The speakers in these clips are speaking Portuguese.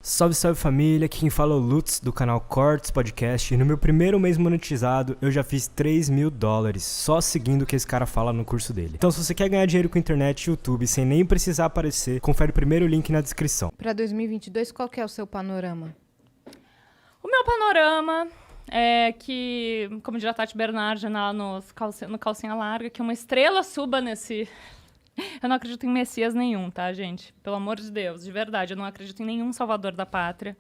Salve, salve família, aqui quem fala é o Lutz do canal Cortes Podcast e no meu primeiro mês monetizado eu já fiz $3.000 só seguindo o que esse cara fala no curso dele. Então se você quer ganhar dinheiro com internet e YouTube sem nem precisar aparecer, confere o primeiro link na descrição. Para 2022, qual que é o seu panorama? O meu panorama é que, como diz a Tati Bernardi no Calcinha Larga, que uma estrela suba nesse... Eu não acredito em messias nenhum, tá, gente? Pelo amor de Deus, de verdade, eu não acredito em nenhum salvador da pátria.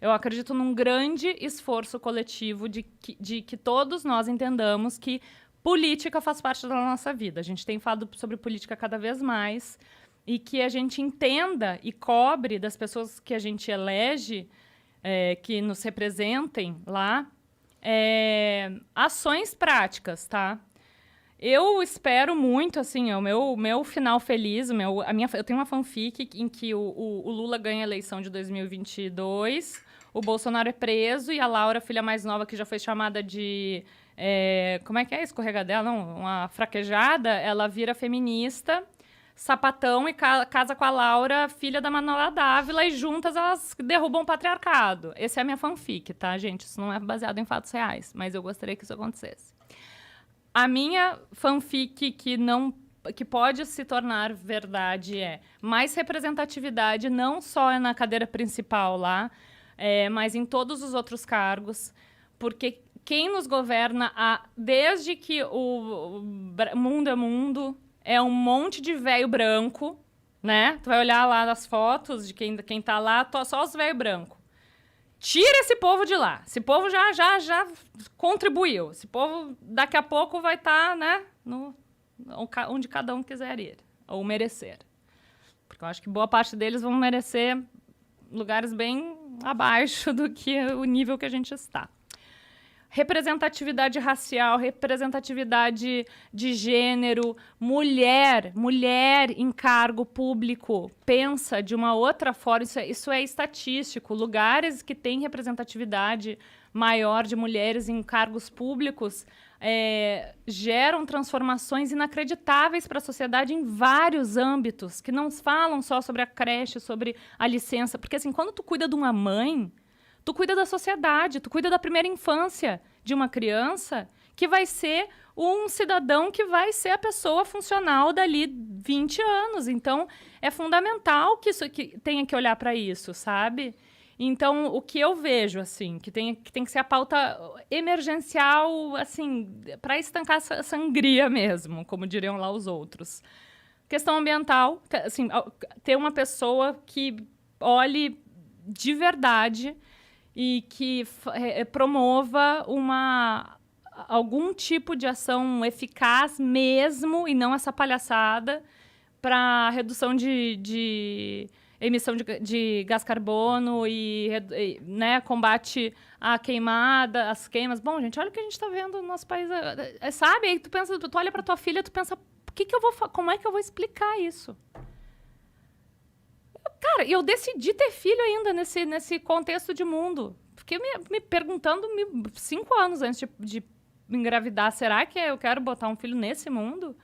Eu acredito num grande esforço coletivo de que todos nós entendamos que política faz parte da nossa vida. A gente tem falado sobre política cada vez mais e que a gente entenda e cobre das pessoas que a gente elege, que nos representem lá, ações práticas, tá? Eu espero muito, assim, o meu final feliz, eu tenho uma fanfic em que o Lula ganha a eleição de 2022, o Bolsonaro é preso e a Laura, filha mais nova, que já foi chamada de... como é que é? Escorregadela? Não, uma fraquejada. Ela vira feminista, sapatão e casa com a Laura, filha da Manuela Dávila, e juntas elas derrubam o patriarcado. Essa é a minha fanfic, tá, gente? Isso não é baseado em fatos reais, mas eu gostaria que isso acontecesse. A minha fanfic que pode se tornar verdade é mais representatividade, não só na cadeira principal lá, mas em todos os outros cargos, porque quem nos governa desde que o mundo é mundo, é um monte de velho branco, né? Tu vai olhar lá nas fotos de quem tá lá, só os velho branco. Tira esse povo de lá. Esse povo já contribuiu. Esse povo, daqui a pouco, vai estar, né, onde cada um quiser ir, ou merecer. Porque eu acho que boa parte deles vão merecer lugares bem abaixo do que o nível que a gente está. Representatividade racial, representatividade de gênero, mulher em cargo público pensa de uma outra forma, isso é estatístico. Lugares que têm representatividade maior de mulheres em cargos públicos geram transformações inacreditáveis para a sociedade em vários âmbitos, que não falam só sobre a creche, sobre a licença. Porque, assim, quando tu cuida de uma mãe... Tu cuida da sociedade, tu cuida da primeira infância de uma criança que vai ser um cidadão que vai ser a pessoa funcional dali 20 anos. Então, é fundamental que tenha que olhar para isso, sabe? Então, o que eu vejo, assim, que tem que ser a pauta emergencial, assim, para estancar essa sangria mesmo, como diriam lá os outros. Questão ambiental, assim, ter uma pessoa que olhe de verdade... e que promova algum tipo de ação eficaz mesmo, e não essa palhaçada, para redução de emissão de gás carbono e né, combate à queimada, às queimas. Bom, gente, olha o que a gente está vendo no nosso país. Sabe? Aí tu olha para tua filha, tu pensa, como é que eu vou explicar isso? Cara, eu decidi ter filho ainda nesse contexto de mundo. Fiquei me perguntando 5 anos antes de engravidar. Será que eu quero botar um filho nesse mundo?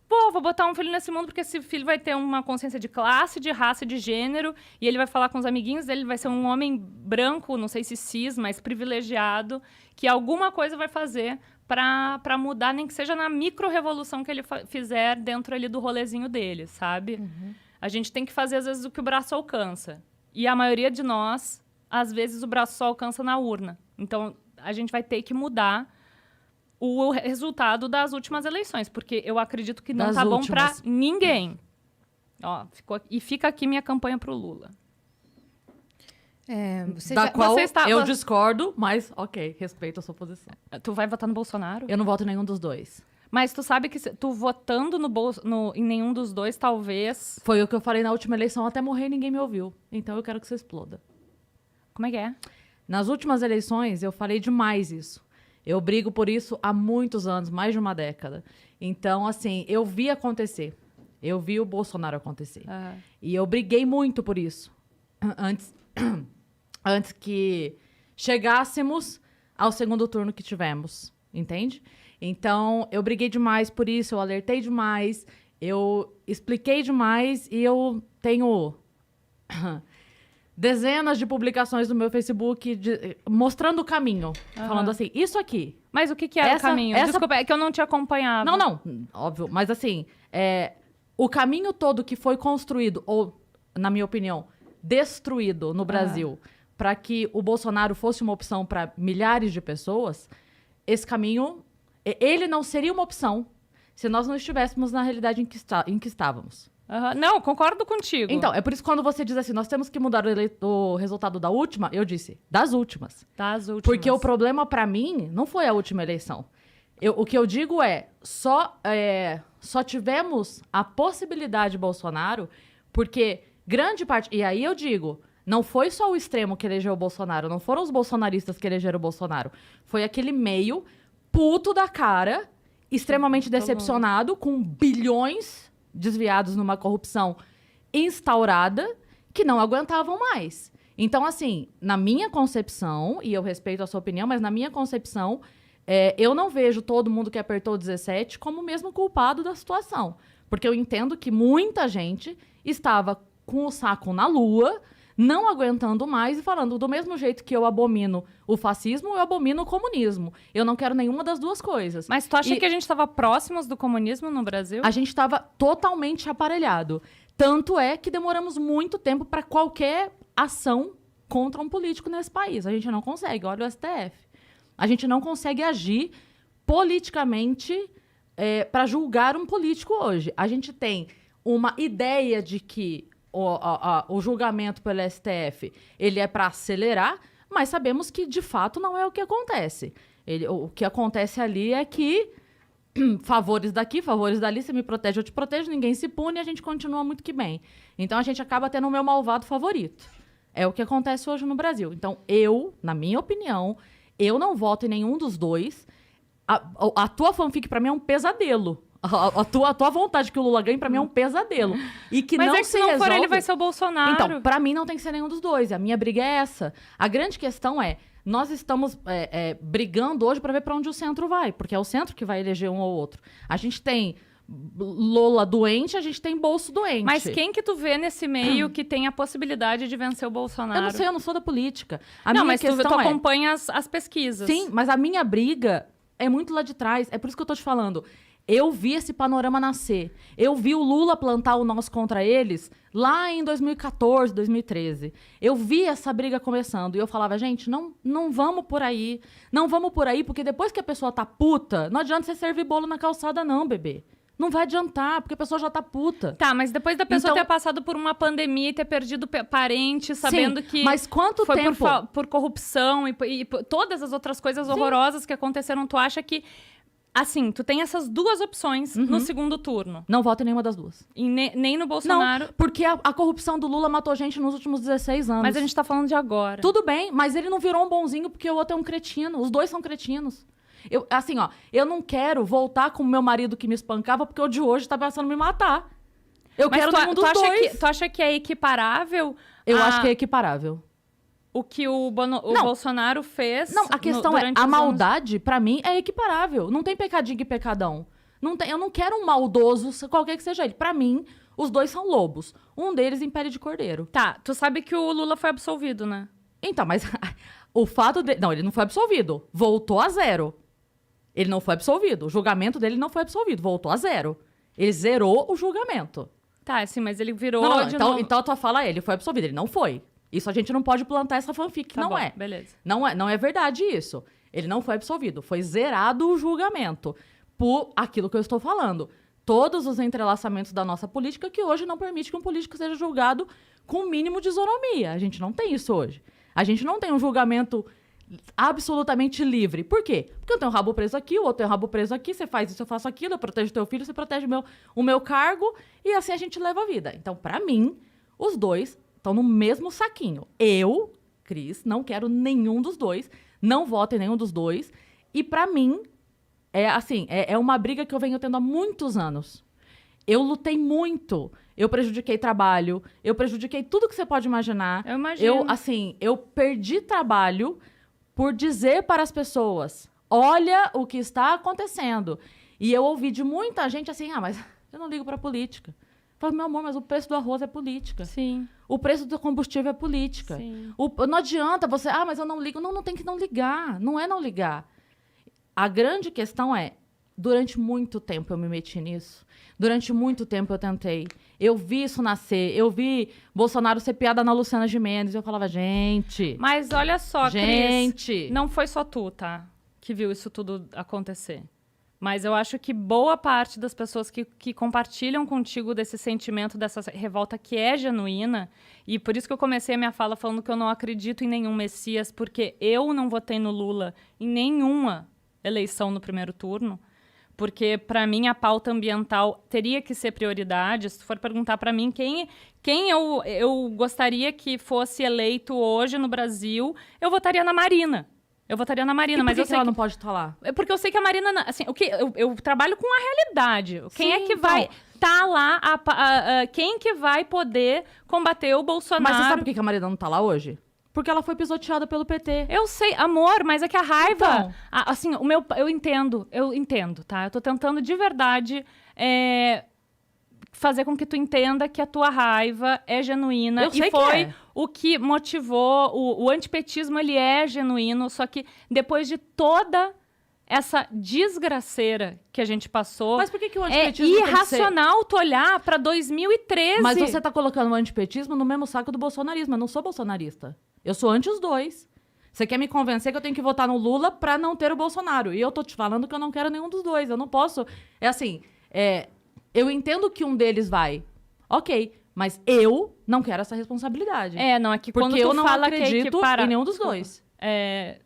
Vou botar um filho nesse mundo porque esse filho vai ter uma consciência de classe, de raça e de gênero. E ele vai falar com os amiguinhos dele, vai ser um homem branco, não sei se cis, mas privilegiado, que alguma coisa vai fazer para mudar, nem que seja na micro-revolução que ele fizer dentro ali do rolezinho dele, sabe? Uhum. A gente tem que fazer, às vezes, o que o braço alcança. E a maioria de nós, às vezes, o braço só alcança na urna. Então, a gente vai ter que mudar o resultado das últimas eleições, porque eu acredito que não tá bom para ninguém. Ó, fica aqui minha campanha pro Lula. Eu discordo, mas ok, respeito a sua posição. Tu vai votar no Bolsonaro? Eu não voto em nenhum dos dois. Mas tu sabe que tu votando em nenhum dos dois, talvez... Foi o que eu falei na última eleição, até morrer ninguém me ouviu. Então eu quero que você exploda. Como é que é? Nas últimas eleições, eu falei demais isso. Eu brigo por isso há muitos anos, mais de uma década. Então, assim, eu vi acontecer. Eu vi o Bolsonaro acontecer. Uhum. E eu briguei muito por isso. Antes que chegássemos ao segundo turno que tivemos. Entende? Então, eu briguei demais por isso, eu alertei demais, eu expliquei demais e eu tenho dezenas de publicações no meu Facebook mostrando o caminho. Falando assim, isso aqui. Mas o que era o caminho? Desculpa, é que eu não te acompanhava. Não, óbvio. Mas assim, o caminho todo que foi construído, ou, na minha opinião, destruído no Brasil, para que o Bolsonaro fosse uma opção para milhares de pessoas, esse caminho, ele não seria uma opção se nós não estivéssemos na realidade em que estávamos. Não, concordo contigo. Então, é por isso que quando você diz assim, nós temos que mudar o resultado da última, eu disse, das últimas. Das últimas. Porque o problema pra mim não foi a última eleição. O que eu digo só tivemos a possibilidade Bolsonaro, porque grande parte... E aí eu digo, não foi só o extremo que elegeu o Bolsonaro, não foram os bolsonaristas que elegeram o Bolsonaro. Foi aquele meio puto da cara, extremamente decepcionado, com bilhões desviados numa corrupção instaurada, que não aguentavam mais. Então, assim, na minha concepção, e eu respeito a sua opinião, mas na minha concepção, eu não vejo todo mundo que apertou o 17 como o mesmo culpado da situação. Porque eu entendo que muita gente estava com o saco na lua, não aguentando mais e falando, do mesmo jeito que eu abomino o fascismo, eu abomino o comunismo. Eu não quero nenhuma das duas coisas. Mas tu acha que a gente estava próximos do comunismo no Brasil? A gente estava totalmente aparelhado. Tanto é que demoramos muito tempo para qualquer ação contra um político nesse país. A gente não consegue, olha o STF. A gente não consegue agir politicamente para julgar um político hoje. A gente tem uma ideia de que o julgamento pelo STF ele é para acelerar, mas sabemos que, de fato, não é o que acontece. O que acontece ali é que favores daqui, favores dali, você me protege, eu te protejo, ninguém se pune e a gente continua muito que bem. Então, a gente acaba tendo o meu malvado favorito. É o que acontece hoje no Brasil. Então, na minha opinião, eu não voto em nenhum dos dois. A tua fanfic, pra mim, é um pesadelo. A tua vontade que o Lula ganhe, pra mim, é um pesadelo. E que Mas não é que se não for ele, vai ser o Bolsonaro. Então, pra mim, não tem que ser nenhum dos dois. A minha briga é essa. A grande questão nós estamos brigando hoje pra ver pra onde o centro vai. Porque é o centro que vai eleger um ou outro. A gente tem Lula doente, a gente tem Bolso doente. Mas quem que tu vê nesse meio que tem a possibilidade de vencer o Bolsonaro? Eu não sei, eu não sou da política. Mas tu acompanha as pesquisas. Sim, mas a minha briga é muito lá de trás. É por isso que eu tô te falando. Eu vi esse panorama nascer. Eu vi o Lula plantar o nós contra eles lá em 2014, 2013. Eu vi essa briga começando. E eu falava, gente, não vamos por aí. Não vamos por aí, porque depois que a pessoa tá puta, não adianta você servir bolo na calçada não, bebê. Não vai adiantar, porque a pessoa já tá puta. Tá, mas depois da pessoa ter passado por uma pandemia e ter perdido parentes, sabendo que mas quanto foi tempo? por corrupção e todas as outras coisas horrorosas que aconteceram, tu acha que... Assim, tu tem essas duas opções no segundo turno. Não voto em nenhuma das duas. E nem no Bolsonaro. Não, porque a corrupção do Lula matou gente nos últimos 16 anos. Mas a gente tá falando de agora. Tudo bem, mas ele não virou um bonzinho porque o outro é um cretino. Os dois são cretinos. Eu não quero voltar com o meu marido que me espancava porque o de hoje tá pensando em me matar. Eu quero nenhum dos dois. Tu acha que é equiparável? Eu acho que é equiparável. O que o Bolsonaro fez. Não, a questão a maldade, pra mim, é equiparável. Não tem pecadinho e pecadão. Eu não quero um maldoso, qualquer que seja ele. Pra mim, os dois são lobos. Um deles em pele de cordeiro. Tá, tu sabe que o Lula foi absolvido, né? Então, mas o fato de... Não, ele não foi absolvido. Voltou a zero. Ele não foi absolvido. O julgamento dele não foi absolvido. Voltou a zero. Ele zerou o julgamento. Tá, sim, mas ele virou Então a tua fala ele foi absolvido. Ele não foi. Isso a gente não pode plantar essa fanfic, tá não bom, é. Beleza. Não é verdade isso. Ele não foi absolvido. Foi zerado o julgamento por aquilo que eu estou falando. Todos os entrelaçamentos da nossa política que hoje não permite que um político seja julgado com o mínimo de isonomia. A gente não tem isso hoje. A gente não tem um julgamento absolutamente livre. Por quê? Porque eu tenho um rabo preso aqui, o outro tem um rabo preso aqui, você faz isso, eu faço aquilo, eu protejo teu filho, você protege o meu cargo, e assim a gente leva a vida. Então, pra mim, os dois estão no mesmo saquinho. Eu, Cris, não quero nenhum dos dois, não voto em nenhum dos dois, e pra mim, é uma briga que eu venho tendo há muitos anos. Eu lutei muito, eu prejudiquei trabalho, eu prejudiquei tudo que você pode imaginar. Eu imagino. Eu perdi trabalho por dizer para as pessoas, olha o que está acontecendo. E eu ouvi de muita gente assim, mas eu não ligo pra política. Eu falo, meu amor, mas o preço do arroz é política. Sim. O preço do combustível é política. Sim. Não adianta você... mas eu não ligo. Não tem que não ligar. Não é não ligar. A grande questão é, durante muito tempo eu me meti nisso. Durante muito tempo eu tentei. Eu vi isso nascer. Eu vi Bolsonaro ser piada na Luciana Gimenez. Eu falava, gente... Mas olha só, gente... Cris, não foi só tu, tá? Que viu isso tudo acontecer. Mas eu acho que boa parte das pessoas que compartilham contigo desse sentimento, dessa revolta que é genuína, e por isso que eu comecei a minha fala falando que eu não acredito em nenhum Messias, porque eu não votei no Lula em nenhuma eleição no primeiro turno, porque, para mim, a pauta ambiental teria que ser prioridade. Se tu for perguntar para mim quem eu gostaria que fosse eleito hoje no Brasil, eu votaria na Marina. Eu votaria na Marina, mas eu sei ela não pode estar lá? É porque eu sei que a Marina... Assim, eu trabalho com a realidade. Quem é que então. vai tá lá... quem que vai poder combater o Bolsonaro? Mas você sabe por que a Marina não tá lá hoje? Porque ela foi pisoteada pelo PT. Eu sei, amor, mas é que a raiva... Então. Assim, eu entendo, tá? Eu tô tentando de verdade fazer com que tu entenda que a tua raiva é genuína. Eu sei e foi que é. o que motivou... O antipetismo, ele é genuíno, só que depois de toda essa desgraceira que a gente passou... Mas por que o é antipetismo tem que ser... irracional tu olhar pra 2013. Mas você tá colocando o antipetismo no mesmo saco do bolsonarismo. Eu não sou bolsonarista. Eu sou anti os dois. Você quer me convencer que eu tenho que votar no Lula pra não ter o Bolsonaro. E eu tô te falando que eu não quero nenhum dos dois. Eu não posso... É assim, eu entendo que um deles vai. Ok, mas eu não quero essa responsabilidade. Não, é que Porque quando tu eu não fala acredito em nenhum dos dois.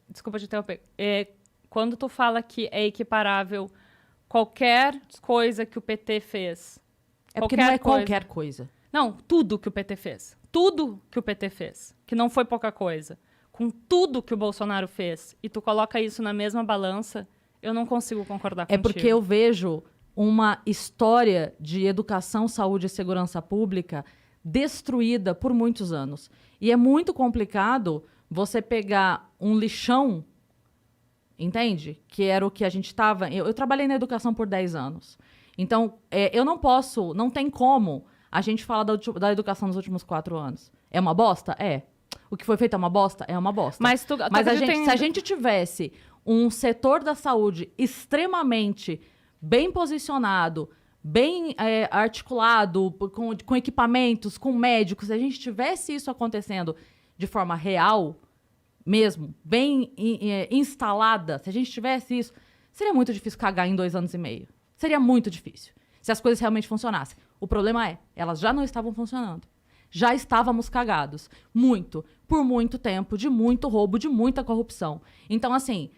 Desculpa te interromper. Quando tu fala que é equiparável qualquer coisa que o PT fez... É porque não é qualquer coisa. Não, tudo que o PT fez. Tudo que o PT fez. Que não foi pouca coisa. Com tudo que o Bolsonaro fez. E tu coloca isso na mesma balança, eu não consigo concordar contigo. É porque eu vejo uma história de educação, saúde e segurança pública destruída por muitos anos. E é muito complicado você pegar um lixão, entende? Que era o que a gente estava... Eu trabalhei na educação por 10 anos. Então, eu não posso, não tem como a gente falar da educação nos últimos 4 anos. É uma bosta? É. O que foi feito é uma bosta? É uma bosta. Mas se a gente tivesse um setor da saúde extremamente bem posicionado, bem articulado, com equipamentos, com médicos, se a gente tivesse isso acontecendo de forma real, mesmo, bem instalada, se a gente tivesse isso, seria muito difícil cagar em 2 anos e meio. Seria muito difícil, se as coisas realmente funcionassem. O problema é, elas já não estavam funcionando. Já estávamos cagados. Muito. Por muito tempo, de muito roubo, de muita corrupção. Então, assim,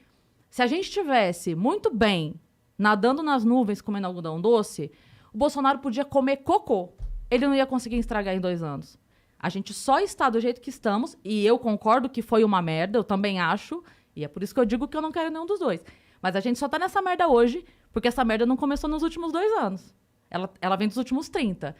se a gente tivesse muito bem nadando nas nuvens, comendo algodão doce, o Bolsonaro podia comer cocô. Ele não ia conseguir estragar em 2 anos. A gente só está do jeito que estamos, e eu concordo que foi uma merda, eu também acho, e é por isso que eu digo que eu não quero nenhum dos dois. Mas a gente só tá nessa merda hoje, porque essa merda não começou nos últimos 2 anos. Ela vem dos últimos 30.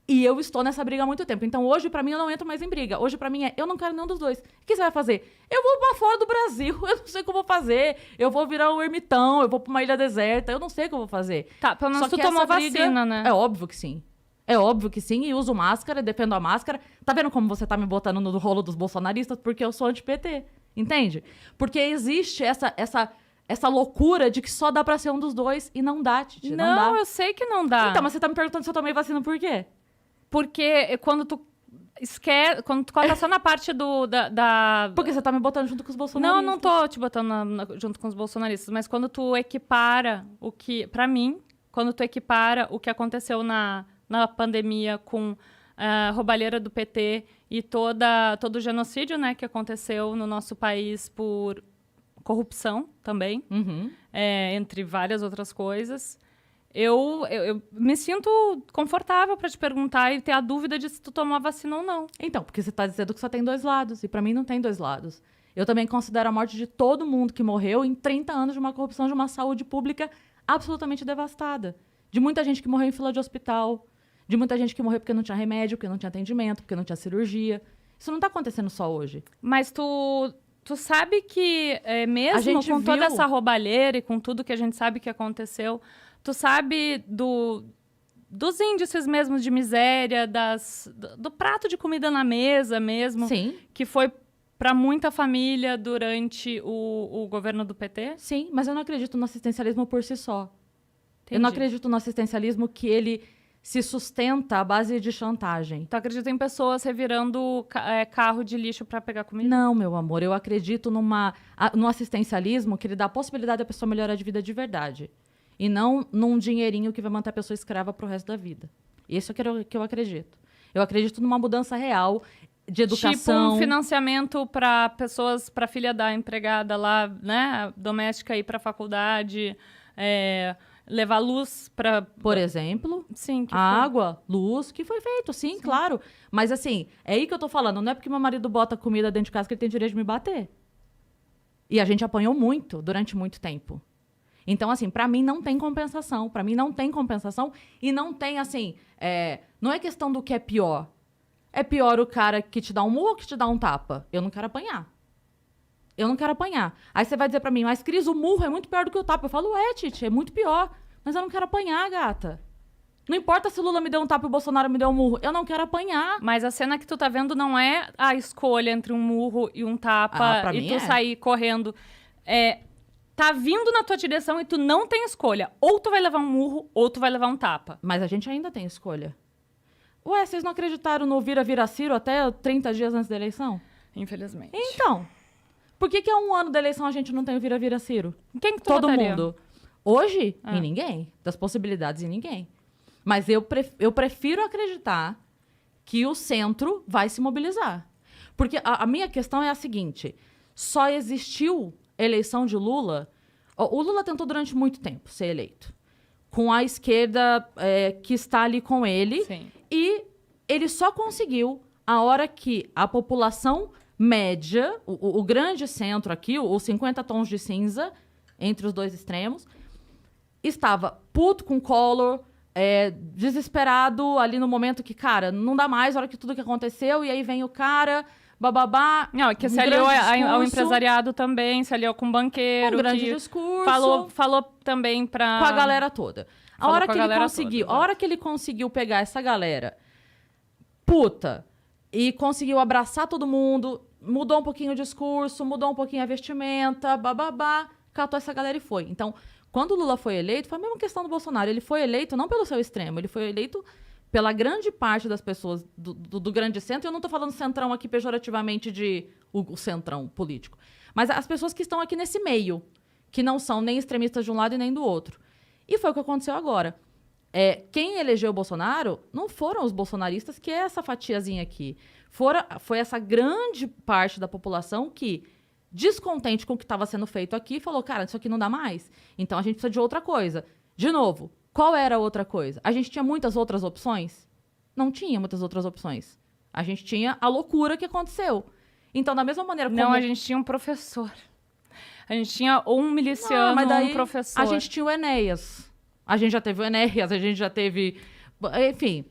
E eu estou nessa briga há muito tempo. Então, hoje, pra mim, eu não entro mais em briga. Hoje, pra mim, eu não quero nenhum dos dois. O que você vai fazer? Eu vou pra fora do Brasil. Eu não sei o que eu vou fazer. Eu vou virar um ermitão. Eu vou pra uma ilha deserta. Eu não sei o que eu vou fazer. Tá, pelo menos Só tu que tomou essa briga, vacina, né? É óbvio que sim. É óbvio que sim. E uso máscara, defendo a máscara. Tá vendo como você tá me botando no rolo dos bolsonaristas? Porque eu sou anti-PT. Entende? Porque existe essa loucura de que só dá pra ser um dos dois. E não dá, Titi. Não dá. Eu sei que não dá. Então, mas você tá me perguntando se eu tomei vacina por quê? Porque quando tu coloca só na parte da... Porque você tá me botando junto com os bolsonaristas. Não tô te botando junto com os bolsonaristas, mas quando tu equipara o que... Pra mim, quando tu equipara o que aconteceu na pandemia com a roubalheira do PT e todo o genocídio, né, que aconteceu no nosso país por corrupção também, entre várias outras coisas... Eu me sinto confortável pra te perguntar e ter a dúvida de se tu tomou a vacina ou não. Então, porque você tá dizendo que só tem 2 lados. E pra mim não tem 2 lados. Eu também considero a morte de todo mundo que morreu em 30 anos de uma corrupção, de uma saúde pública absolutamente devastada. De muita gente que morreu em fila de hospital. De muita gente que morreu porque não tinha remédio, porque não tinha atendimento, porque não tinha cirurgia. Isso não tá acontecendo só hoje. Mas tu sabe que mesmo com toda essa roubalheira e com tudo que a gente sabe que aconteceu... Tu sabe dos índices mesmo de miséria, do prato de comida na mesa mesmo, Sim. que foi para muita família durante o governo do PT? Sim, mas eu não acredito no assistencialismo por si só. Eu não acredito no assistencialismo que ele se sustenta à base de chantagem. Tu acredita em pessoas revirando carro de lixo para pegar comida? Não, meu amor, eu acredito no assistencialismo que ele dá a possibilidade da pessoa melhorar de vida de verdade. E não num dinheirinho que vai manter a pessoa escrava pro resto da vida. Isso é que eu acredito. Eu acredito numa mudança real de educação. Tipo um financiamento para pessoas, para filha da empregada lá, né, doméstica ir para faculdade, levar luz para... Por exemplo, sim, que água, luz, que foi feito, sim, claro. Mas assim, é aí que eu tô falando. Não é porque meu marido bota comida dentro de casa que ele tem direito de me bater. E a gente apanhou muito, durante muito tempo. Então, assim, pra mim não tem compensação. Pra mim não tem compensação. E não tem, assim... não é questão do que é pior. É pior o cara que te dá um murro ou que te dá um tapa? Eu não quero apanhar. Eu não quero apanhar. Aí você vai dizer pra mim, mas Cris, o murro é muito pior do que o tapa. Eu falo, Titi, é muito pior. Mas eu não quero apanhar, gata. Não importa se o Lula me deu um tapa e o Bolsonaro me deu um murro. Eu não quero apanhar. Mas a cena que tu tá vendo não é a escolha entre um murro e um tapa pra e mim tu sair correndo. Tá vindo na tua direção e tu não tem escolha. Ou tu vai levar um murro, ou tu vai levar um tapa. Mas a gente ainda tem escolha. Ué, vocês não acreditaram no vira Ciro até 30 dias antes da eleição? Infelizmente. Então, por que há um ano da eleição a gente não tem o vira Ciro? Quem que tu Todo votaria? mundo. Hoje, em ninguém. Das possibilidades, em ninguém. Mas eu prefiro acreditar que o centro vai se mobilizar. Porque a minha questão é a seguinte. Só existiu eleição de Lula... O Lula tentou durante muito tempo ser eleito. Com a esquerda que está ali com ele. Sim. E ele só conseguiu a hora que a população média, o grande centro aqui, os 50 tons de cinza, entre os dois extremos, estava puto com Collor, desesperado ali no momento que, cara, não dá mais, a hora que tudo que aconteceu, e aí vem o cara, bababá. Não, é que se aliou ao empresariado também, se aliou com o banqueiro. Um grande que discurso. Falou também pra... Com a galera toda. A Falou hora com a que ele galera conseguiu, toda, a hora que ele conseguiu pegar essa galera puta e conseguiu abraçar todo mundo, mudou um pouquinho o discurso, mudou um pouquinho a vestimenta, bababá, catou essa galera e foi. Então, quando o Lula foi eleito, foi a mesma questão do Bolsonaro. Ele foi eleito não pelo seu extremo, ele foi eleito pela grande parte das pessoas do grande centro. E eu não tô falando centrão aqui pejorativamente de o centrão político. Mas as pessoas que estão aqui nesse meio, que não são nem extremistas de um lado e nem do outro. E foi o que aconteceu agora. Quem elegeu o Bolsonaro não foram os bolsonaristas, que é essa fatiazinha aqui. Foi essa grande parte da população que, descontente com o que estava sendo feito aqui, falou, cara, isso aqui não dá mais. Então a gente precisa de outra coisa. De novo, qual era a outra coisa? A gente tinha muitas outras opções? Não tinha muitas outras opções. A gente tinha a loucura que aconteceu. Então, da mesma maneira como... Não, a gente tinha um professor. A gente tinha um miliciano, mas daí um professor. A gente tinha o Enéas. A gente já teve o Enéas, a gente já teve... Enfim,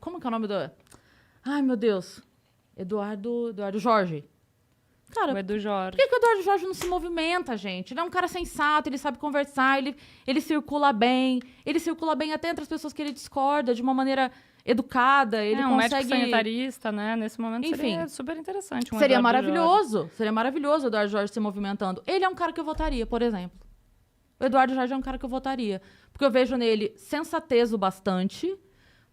como que é o nome do... Ai, meu Deus. Eduardo Jorge. Cara, O Edu Jorge. por que o Eduardo Jorge não se movimenta, gente? Ele é um cara sensato, ele sabe conversar, ele circula bem até entre as pessoas que ele discorda de uma maneira educada, ele um consegue... médico sanitarista, né? Nesse momento Enfim, seria super interessante. Seria Eduardo maravilhoso. Jorge. Seria maravilhoso o Eduardo Jorge se movimentando. Ele é um cara que eu votaria, por exemplo. O Eduardo Jorge é um cara que eu votaria. Porque eu vejo nele sensatez o bastante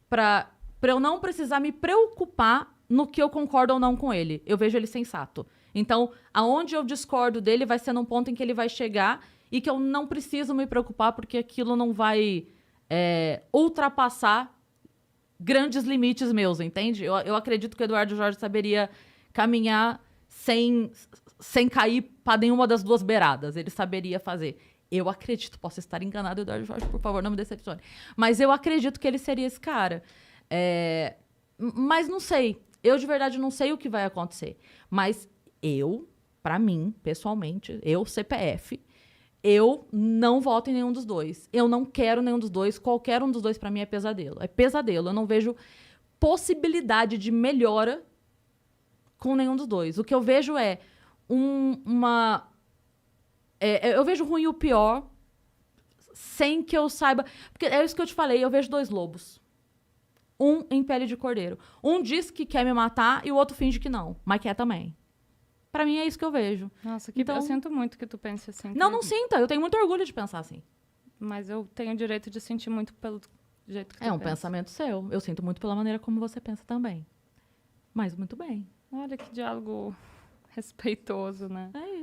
pra eu não precisar me preocupar no que eu concordo ou não com ele. Eu vejo ele sensato. Então, aonde eu discordo dele vai ser num ponto em que ele vai chegar e que eu não preciso me preocupar porque aquilo não vai ultrapassar grandes limites meus, entende? Eu acredito que o Eduardo Jorge saberia caminhar sem cair para nenhuma das duas beiradas. Ele saberia fazer. Eu acredito, posso estar enganado, Eduardo Jorge, por favor, não me decepcione. Mas eu acredito que ele seria esse cara. Mas não sei. Eu, de verdade, não sei o que vai acontecer. Mas pra mim, pessoalmente, CPF, eu não voto em nenhum dos dois. Eu não quero nenhum dos dois. Qualquer um dos dois, pra mim, é pesadelo. É pesadelo. Eu não vejo possibilidade de melhora com nenhum dos dois. O que eu vejo é eu vejo ruim e o pior sem que eu saiba. Porque é isso que eu te falei, eu vejo 2 lobos. Um em pele de cordeiro. Um diz que quer me matar e o outro finge que não, mas quer também. Pra mim é isso que eu vejo. Nossa, Então- eu sinto muito que tu pense assim. Não sinta, eu tenho muito orgulho de pensar assim. Mas eu tenho o direito de sentir muito pelo jeito que tu É um pensa. pensamento seu. Eu sinto muito pela maneira como você pensa também. Mas muito bem. Olha que diálogo respeitoso, né? É